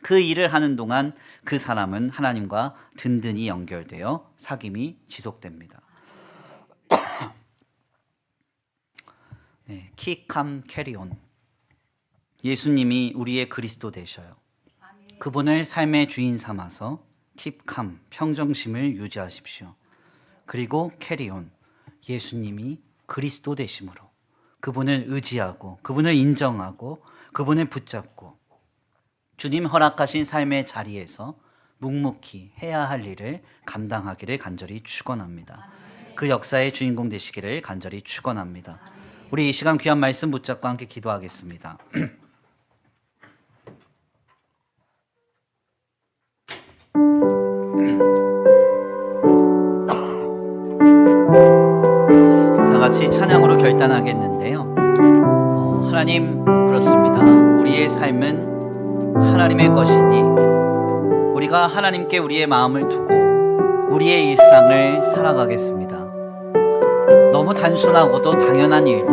그 일을 하는 동안 그 사람은 하나님과 든든히 연결되어 사귐이 지속됩니다. Keep calm, carry on. 예수님이 우리의 그리스도 되셔요. 그분을 삶의 주인 삼아서 Keep calm, 평정심을 유지하십시오. 그리고 carry on. 예수님이 그리스도 되심으로 그분을 의지하고 그분을 인정하고 그분을 붙잡고 주님 허락하신 삶의 자리에서 묵묵히 해야 할 일을 감당하기를 간절히 축원합니다. 그 역사의 주인공 되시기를 간절히 축원합니다. 우리 이 시간 귀한 말씀 붙잡고 함께 기도하겠습니다. 다 같이 찬양으로 결단하겠는데요. 하나님, 그렇습니다. 우리의 삶은 하나님의 것이니 우리가 하나님께 우리의 마음을 두고 우리의 일상을 살아가겠습니다. 너무 단순하고도 당연한 일들,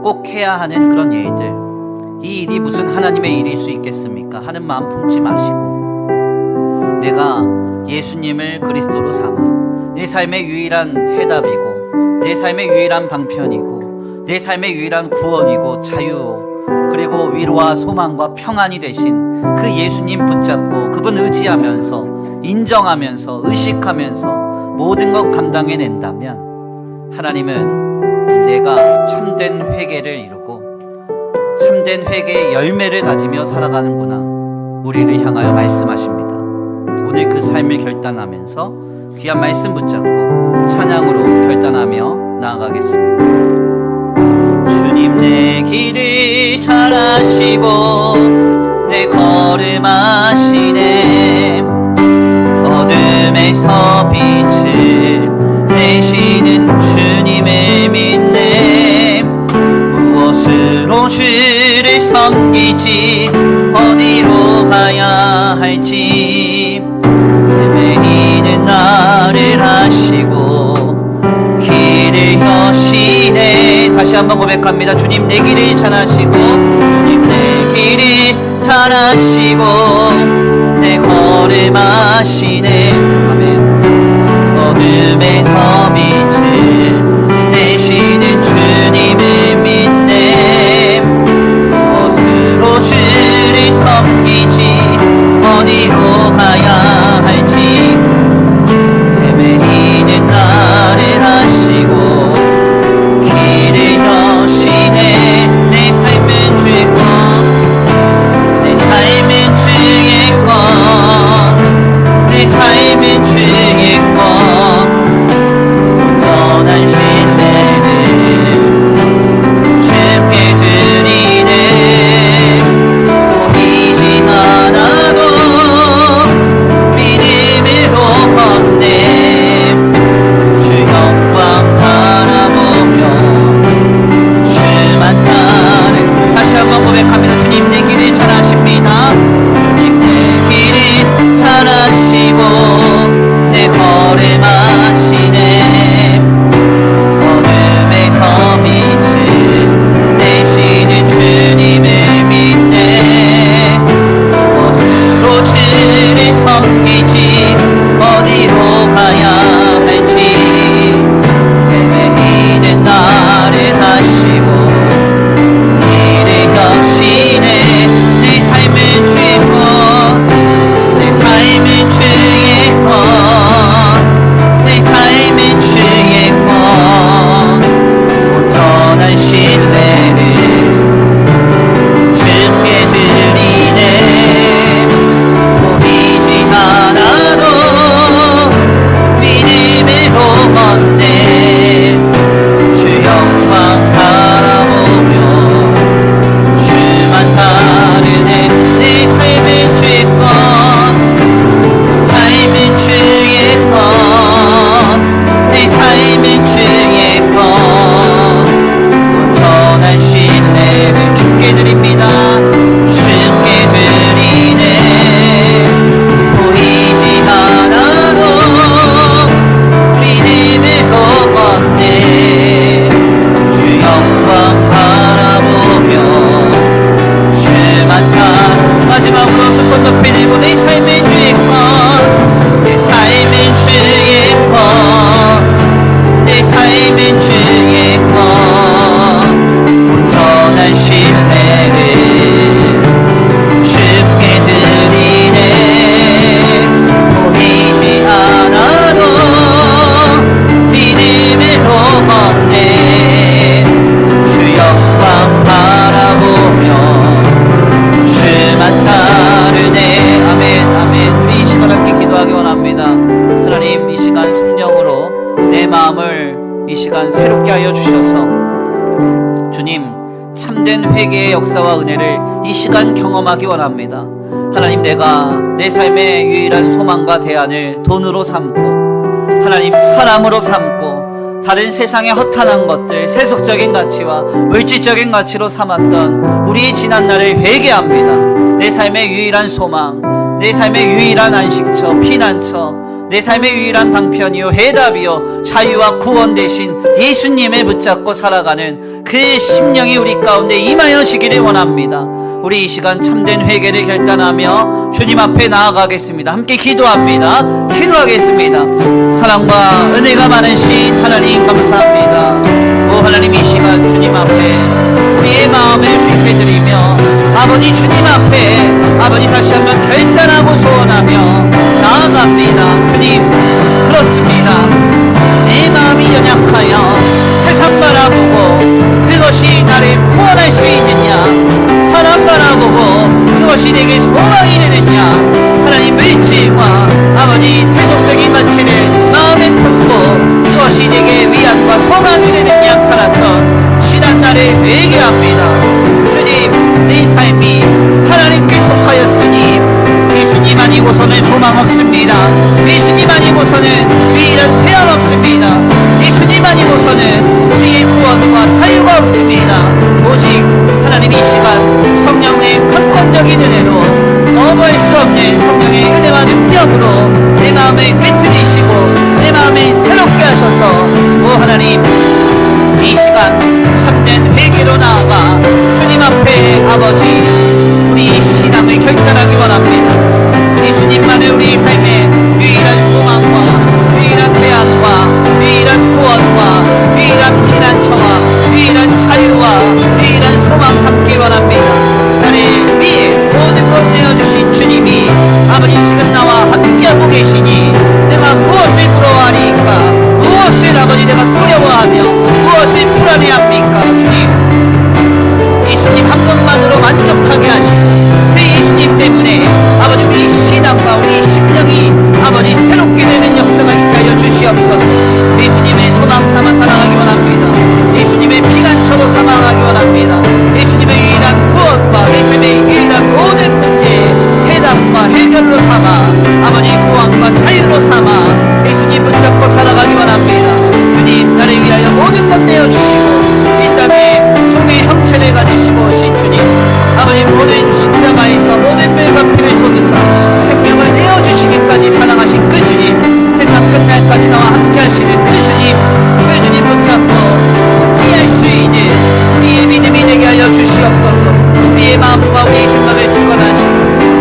꼭 해야 하는 그런 일들, 이 일이 무슨 하나님의 일일 수 있겠습니까? 하는 마음 품지 마시고 내가 예수님을 그리스도로 삼아 내 삶의 유일한 해답이고 내 삶의 유일한 방편이고 내 삶의 유일한 구원이고 자유, 그리고 위로와 소망과 평안이 되신 그 예수님 붙잡고 그분 의지하면서 인정하면서 의식하면서 모든 것 감당해낸다면 하나님은 내가 참된 회개를 이루고 참된 회개의 열매를 가지며 살아가는구나 우리를 향하여 말씀하십니다. 오늘 그 삶을 결단하면서 귀한 말씀 붙잡고 찬양으로 결단하며 나아가겠습니다. 주님 내 길을 잘 아시고 내 걸음 아시네. 어둠에서 빛을 섬기지 어디로 가야 할지 헤매이는 나를 하시고 길을 여시네. 다시 한번 고백합니다. 주님 내 길을 잘하시고 주님 내 길을 잘하시고 내 걸음하시네. 아멘. 어둠에서 빛을 내시는 주님을 믿네. 무엇으로 주를 섬기지 어디로 가야 할지 헤매이는 나를 하시고 길을 여시네. 내 삶은 주의 것, 내 삶은 주의 것, 내 삶은 주의 것. 온전한 신뢰를 주께 드리네. 보이지 않아도 믿음으로 걷네. 주 영광 바라보며 주만 따르. 다시 한번 고백합니다. 주님 내 길을 잘하십니다. 주님 내 길을 잘하시고 내 걸음하시네. 어둠에서 빛을 내시는 주님을 믿네. 무엇으로 주를 섬기지 어디로 가야 할지 헤매이는 나를 하시고 길을 여시네. 내 삶은 주의 것, 내 삶은 주의 것, 내 삶은 주의 것. 온전한 신뢰를 주께 드리네. 보이지 않아도 믿음으로 걷네. 주 영광 바라보며 주만 따르네. 내 삶은 주의 것, 삶은 주의 것, 내 삶은 주의 것. 온전한 신뢰를 주께 드립니다. 주께 드리네. 보이지 않아도 믿음으로 걷네. 주 영광 바라보며 주만 따르. 마지막으로 두 손 높이 들고 내 삶은 주의 것, 내 삶은 주의 것, 내 삶은 주의 것. 온전한 신뢰를 주께 드리네. 보이지 않아도 믿음으로 걷네. 주 영광 바라보며 주만 따르네. 아멘 아멘. 우리 이 시간 함께 기도하기 원합니다. 하나님 이 시간 성령으로 내 마음을 이 시간 새롭게 하여 주셔서 주님 참된 회개의 역사와 은혜를 이 시간 경험하기 원합니다. 하나님 내가 내 삶의 유일한 소망과 대안을 돈으로 삼고 하나님 사람으로 삼고 다른 세상의 허탄한 것들 세속적인 가치와 물질적인 가치로 삼았던 우리의 지난날을 회개합니다. 내 삶의 유일한 소망, 내 삶의 유일한 안식처, 피난처, 내 삶의 유일한 방편이요 해답이요 자유와 구원 되신 예수님을 붙잡고 살아가는 그 심령이 우리 가운데 임하여지기를 원합니다. 우리 이 시간 참된 회개를 결단하며 주님 앞에 나아가겠습니다. 함께 기도합니다. 기도하겠습니다. 사랑과 은혜가 많으신 하나님 감사합니다. 오 하나님 이 시간 주님 앞에 우리의 마음을 주님께 드리며 아버지 주님 앞에 아버지 다시 한번 결단하고 소원하며 나아갑니다. 주님 그렇습니다. 내 마음이 연약하여 세상 바라보고 그것이 나를 구원할 수 있느냐, 사람 바라보고 그것이 내게 소망이 되느냐, 하나님 물질과 아버지 세속적인 가치를 마음에 품고 그것이 내게 위안과 소망이 되는 양 살았던 지난날을 회개합니다. 주님 내 삶이 하나님께 속하였으니 예수님 아니고서는 소망 없습니다. 예수님 아니고서는 유일한 태양 없습니다. 예수님 아니고서는 우리의 구원과 자유가 없습니다. 오직 하나님 이 시간 마음과 우리의 생각을 주관하시고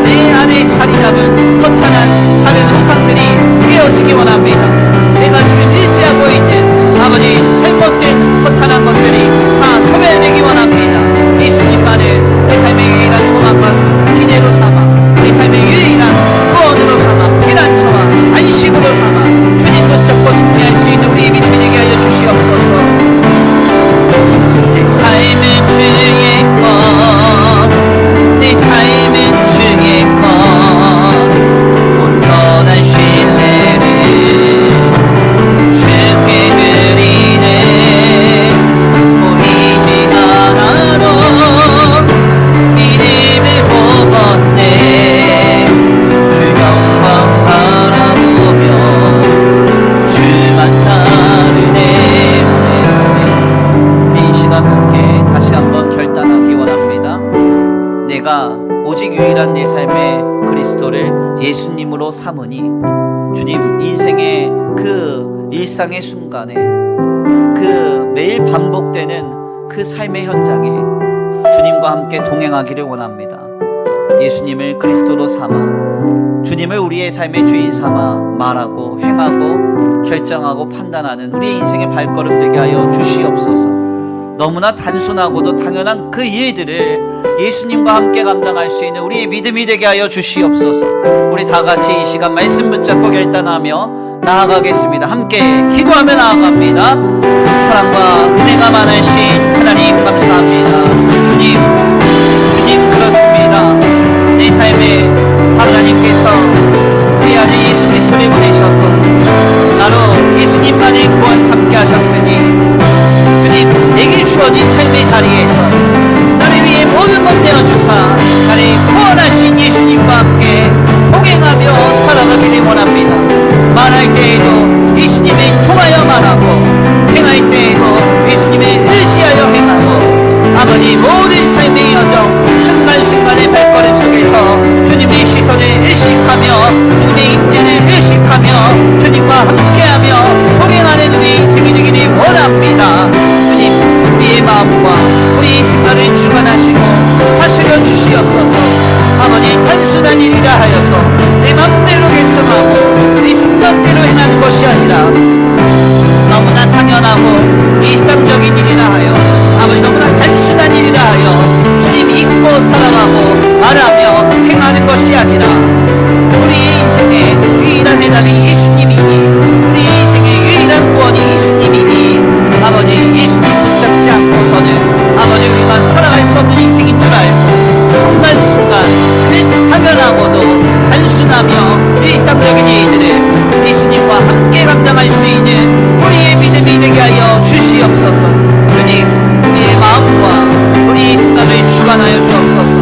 내 안에 자리 잡은 허탄한 다른 우상들이 깨어지기 원합니다. 내가 지금 의지하고 있는 아버지 잘못된 허탄한 것들이 다 소멸되기 원합니다. 예수님만을 내 삶의 유일한 소망과 기대로 삼아 내 삶의 유일한 구원으로 삼아 피난처와 안식으로 삼아 주님 붙잡고 승리할 수 있는 우리의 믿음이 되게 하여 주시옵소서. 내 삶은 주의 것, 내 삶은 주의 것, 온전한 신뢰를 주께 드리네. 보이지 않아도 믿음을 뽑았네. 주 영광 바라보며 주만 따르네. 우리 이 시간 함께 다시 한번 결단하기 원합니다. 내가 오직 유일한 내 삶의 그리스도를 예수님으로 삼으니 주님, 인생의 그 일상의 순간에 그 매일 반복되는 그 삶의 현장에 주님과 함께 동행하기를 원합니다. 예수님을 그리스도로 삼아 주님을 우리의 삶의 주인 삼아 말하고 행하고 결정하고 판단하는 우리의 인생의 발걸음 되게 하여 주시옵소서. 너무나 단순하고도 당연한 그 일들을 예수님과 함께 감당할 수 있는 우리의 믿음이 되게 하여 주시옵소서. 우리 다 같이 이 시간 말씀 붙잡고 결단하며 나아가겠습니다. 함께 기도하며 나아갑니다. 사랑과 은혜가 많으신 하나님 감사합니다. 주님 그렇습니다. 내 삶에 하나님께서 우리 안에 예수 그리스도를 보내셔서 나로 예수님만의 구원 삼게 하셨으니 주님, 내게 주어진 삶의 자리에서 나를 위해 모든 것 내어주사 나를 구원하신 예수님과 함께 동행하며 살아가기를 원합니다. 말할 때에도 예수님을 통하여 말하고 행할 때에도 예수님을 의지하여 행하고 아버지 모든 삶의 여정 순간순간의 발걸음 속에서 주님의 시선을 의식하며 주님의 임재를 의식하며 주님과 함께하며 동행하는 우리 인생이 되기를 원합니다. 주님, 우리의 마음과 우리의 생각을 주관하시고 다스려 주시옵소서. 아버지, 단순한 일이라 하여서 내 맘대로 결정하고 내 생각대로 행하는 것이 아니라 너무나 당연하고 일상적인 일이라 하여 아버지 너무나 단순한 일이라 하여 주님 믿고 살아가고 말하며 행하는 것이 아니라 우리의 인생의 유일한 해답이 예수님이니 우리의 인생의 유일한 구원이 예수님이니 아버지 예수님 붙잡지 않고서는 아버지 우리가 살아갈 수 없는 인생인 줄 알고 순간순간 그 당연하고도 단순하며 일상적인 일들을 예수님과 함께 감당할 수 있는 우리의 믿음이 되게 하여 주시옵소서. 주님, 우리의 마음과 우리의 생각을 주관하여 주옵소서.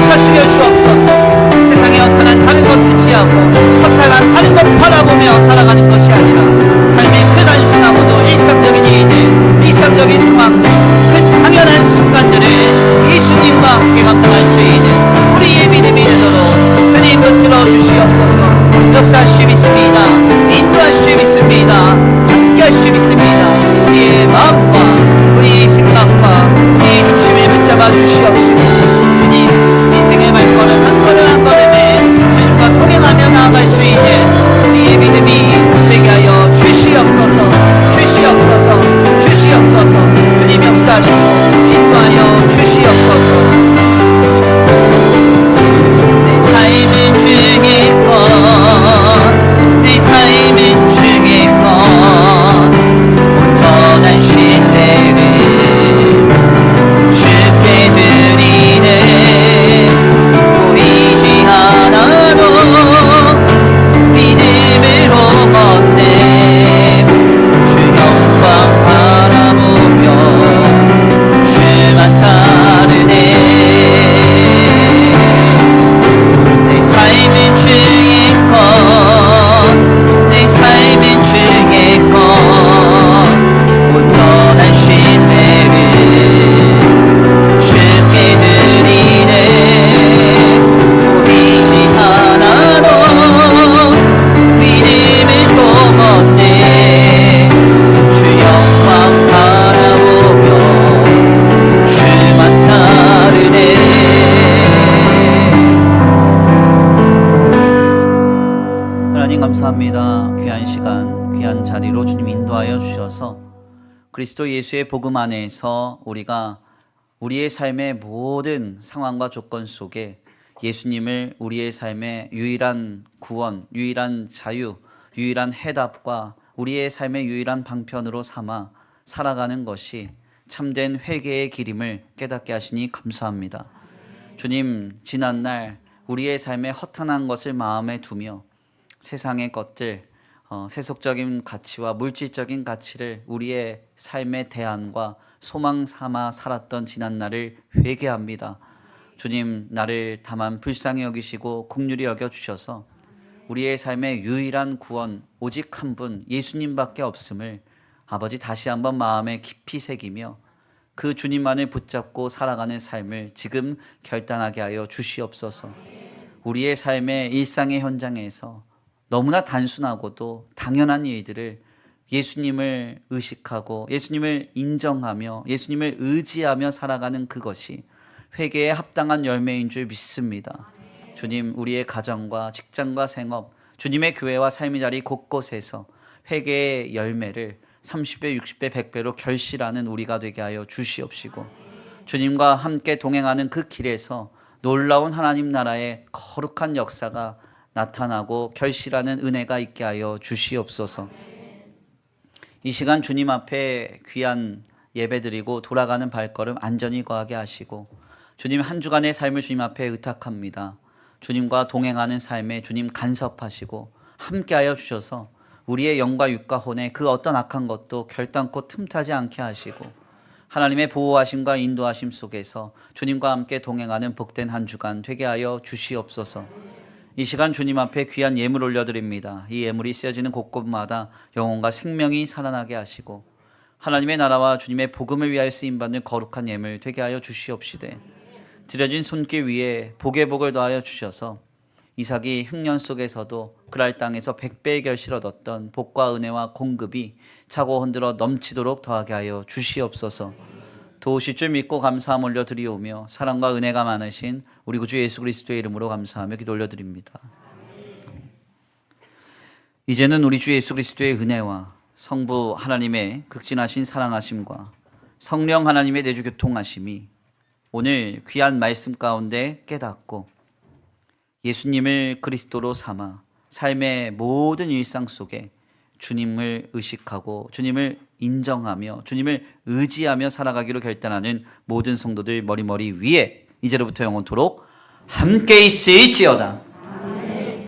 다스려 주옵소서. 세상의 허탄한 다른 것 의지하고 허탄한 다른 것 바라보며 살아가는 것이 아니라 삶의 그 단순하고도 일상적인 일들, 일상적인 상황들, 그 당연한 순간들을 예수님과 함께 감당할 수 있는 우리의 믿음이 되도록 주님 붙들어 주시옵소서. 역사하시 믿습니다. 인도하시 믿습니다. 함께하시 믿습니다. 우리의 마음과 우리의 생각과 우리의 중심을 붙잡아 주시옵시고 주님, 인생의 발걸음 한 걸음 한 걸음에 주님과 동행하며 나아갈 수 있는 우리의 믿음이 되게 하여 주시옵소서. 주시옵소서. 주시옵소서. 주님 역사하시고 인도하여 주시옵소서. 내 삶은 주의 것, 내 삶은 주의 것, 온전한 신뢰를 주께 드리 그리스도 예수의 복음 안에서 우리가 우리의 삶의 모든 상황과 조건 속에 예수님을 우리의 삶의 유일한 구원, 유일한 자유, 유일한 해답과 우리의 삶의 유일한 방편으로 삼아 살아가는 것이 참된 회개의 길임을 깨닫게 하시니 감사합니다. 주님, 지난날 우리의 삶에 허탄한 것을 마음에 두며 세상의 것들, 세속적인 가치와 물질적인 가치를 우리의 삶의 대안과 소망 삼아 살았던 지난날을 회개합니다. 주님, 나를 다만 불쌍히 여기시고 긍휼히 여겨주셔서 우리의 삶의 유일한 구원 오직 한 분 예수님밖에 없음을 아버지 다시 한번 마음에 깊이 새기며 그 주님만을 붙잡고 살아가는 삶을 지금 결단하게 하여 주시옵소서. 우리의 삶의 일상의 현장에서 너무나 단순하고도 당연한 일들을 예수님을 의식하고 예수님을 인정하며 예수님을 의지하며 살아가는 그것이 회개에 합당한 열매인 줄 믿습니다. 주님, 우리의 가정과 직장과 생업, 주님의 교회와 삶의 자리 곳곳에서 회개의 열매를 30배, 60배, 100배로 결실하는 우리가 되게 하여 주시옵시고 주님과 함께 동행하는 그 길에서 놀라운 하나님 나라의 거룩한 역사가 나타나고 결실하는 은혜가 있게 하여 주시옵소서. 이 시간 주님 앞에 귀한 예배드리고 돌아가는 발걸음 안전히 거하게 하시고 주님 한 주간의 삶을 주님 앞에 의탁합니다. 주님과 동행하는 삶에 주님 간섭하시고 함께하여 주셔서 우리의 영과 육과 혼에 그 어떤 악한 것도 결단코 틈타지 않게 하시고 하나님의 보호하심과 인도하심 속에서 주님과 함께 동행하는 복된 한 주간 되게 하여 주시옵소서. 이 시간 주님 앞에 귀한 예물 올려드립니다. 이 예물이 쓰여지는 곳곳마다 영혼과 생명이 살아나게 하시고 하나님의 나라와 주님의 복음을 위하여 쓰임받는 거룩한 예물 되게 하여 주시옵시되 드려진 손길 위에 복의 복을 더하여 주셔서 이삭이 흉년 속에서도 그랄 땅에서 100배의 결실을 얻었던 복과 은혜와 공급이 차고 흔들어 넘치도록 더하게 하여 주시옵소서. 도우실 줄 믿고 감사함 올려드리오며 사랑과 은혜가 많으신 우리 구주 예수 그리스도의 이름으로 감사하며 기도 올려드립니다. 이제는 우리 주 예수 그리스도의 은혜와 성부 하나님의 극진하신 사랑하심과 성령 하나님의 내주 교통하심이 오늘 귀한 말씀 가운데 깨닫고 예수님을 그리스도로 삼아 삶의 모든 일상 속에 주님을 의식하고 주님을 인정하며 주님을 의지하며 살아가기로 결단하는 모든 성도들 머리머리 위에 이제로부터 영원토록 함께 있을지어다.